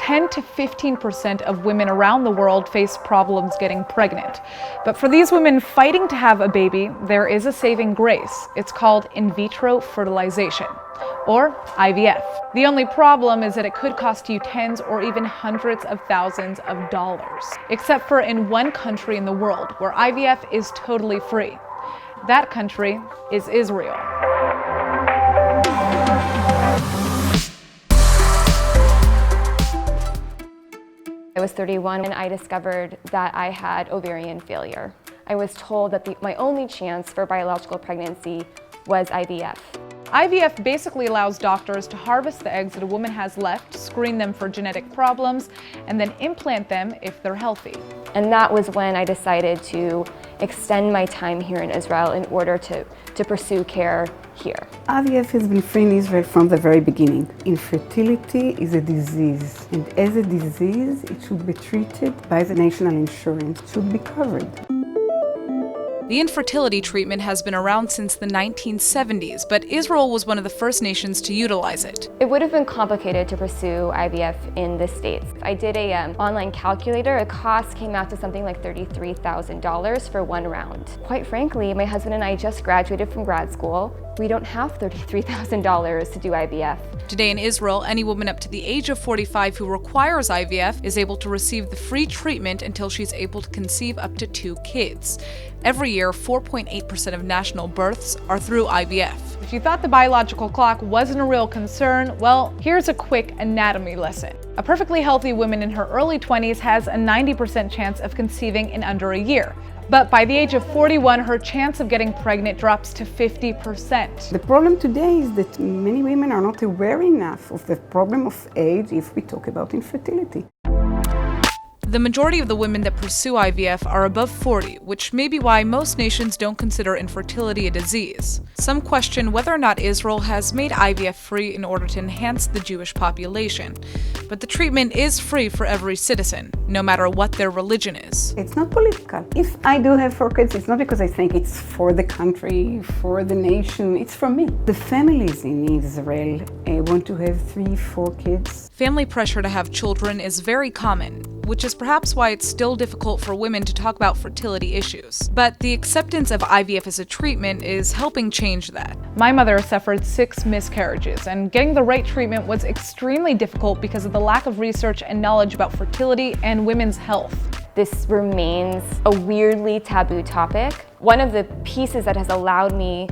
10 to 15% of women around the world face problems getting pregnant. But for these women fighting to have a baby, there is a saving grace. It's called in vitro fertilization, or IVF. The only problem is that it could cost you tens or even hundreds of thousands of dollars, except for in one country in the world where IVF is totally free. That country is Israel. I was 31 and I discovered that I had ovarian failure. I was told that my only chance for biological pregnancy was IVF. IVF basically allows doctors to harvest the eggs that a woman has left, screen them for genetic problems, and then implant them if they're healthy. And that was when I decided to extend my time here in Israel in order to pursue care here. IVF has been free in Israel from the very beginning. Infertility is a disease, and as a disease, it should be treated by the national insurance. It should be covered. The infertility treatment has been around since the 1970s, but Israel was one of the first nations to utilize it. It would have been complicated to pursue IVF in the States. I did an online calculator. The cost came out to something like $33,000 for one round. Quite frankly, my husband and I just graduated from grad school. We don't have $33,000 to do IVF. Today in Israel, any woman up to the age of 45 who requires IVF is able to receive the free treatment until she's able to conceive up to 2 kids. Every year, 4.8% of national births are through IVF. If you thought the biological clock wasn't a real concern, well, here's a quick anatomy lesson. A perfectly healthy woman in her early 20s has a 90% chance of conceiving in under a year. But by the age of 41, her chance of getting pregnant drops to 50%. The problem today is that many women are not aware enough of the problem of age if we talk about infertility. The majority of the women that pursue IVF are above 40, which may be why most nations don't consider infertility a disease. Some question whether or not Israel has made IVF free in order to enhance the Jewish population. But the treatment is free for every citizen, no matter what their religion is. It's not political. If I do have 4 kids, it's not because I think it's for the country, for the nation, it's for me. The families in Israel want to have 3, 4 kids. Family pressure to have children is very common, which is perhaps why it's still difficult for women to talk about fertility issues. But the acceptance of IVF as a treatment is helping change that. My mother suffered 6 miscarriages, and getting the right treatment was extremely difficult because of the lack of research and knowledge about fertility and women's health. This remains a weirdly taboo topic. One of the pieces that has allowed me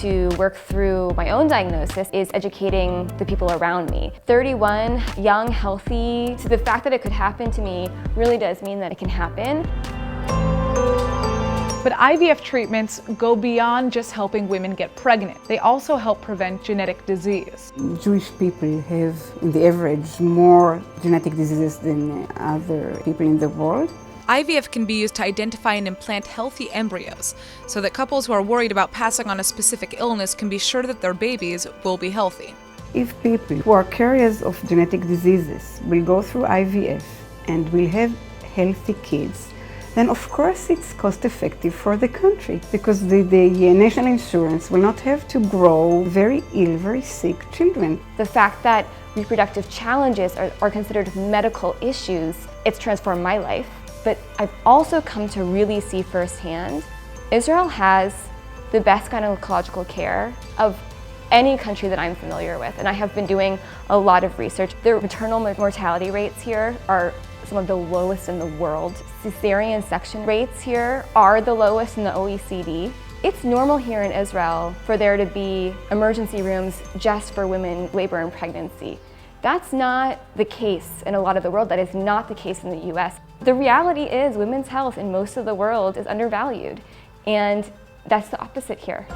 to work through my own diagnosis is educating the people around me. 31, young, healthy. So the fact that it could happen to me really does mean that it can happen. But IVF treatments go beyond just helping women get pregnant. They also help prevent genetic disease. Jewish people have, on the average, more genetic diseases than other people in the world. IVF can be used to identify and implant healthy embryos, so that couples who are worried about passing on a specific illness can be sure that their babies will be healthy. If people who are carriers of genetic diseases will go through IVF and will have healthy kids, then of course it's cost effective for the country, because the national insurance will not have to grow very ill, very sick children. The fact that reproductive challenges are considered medical issues, it's transformed my life. But I've also come to really see firsthand, Israel has the best gynecological care of any country that I'm familiar with. And I have been doing a lot of research. The maternal mortality rates here are some of the lowest in the world. Cesarean section rates here are the lowest in the OECD. It's normal here in Israel for there to be emergency rooms just for women, labor and pregnancy. That's not the case in a lot of the world. That is not the case in the US. The reality is women's health in most of the world is undervalued, and that's the opposite here.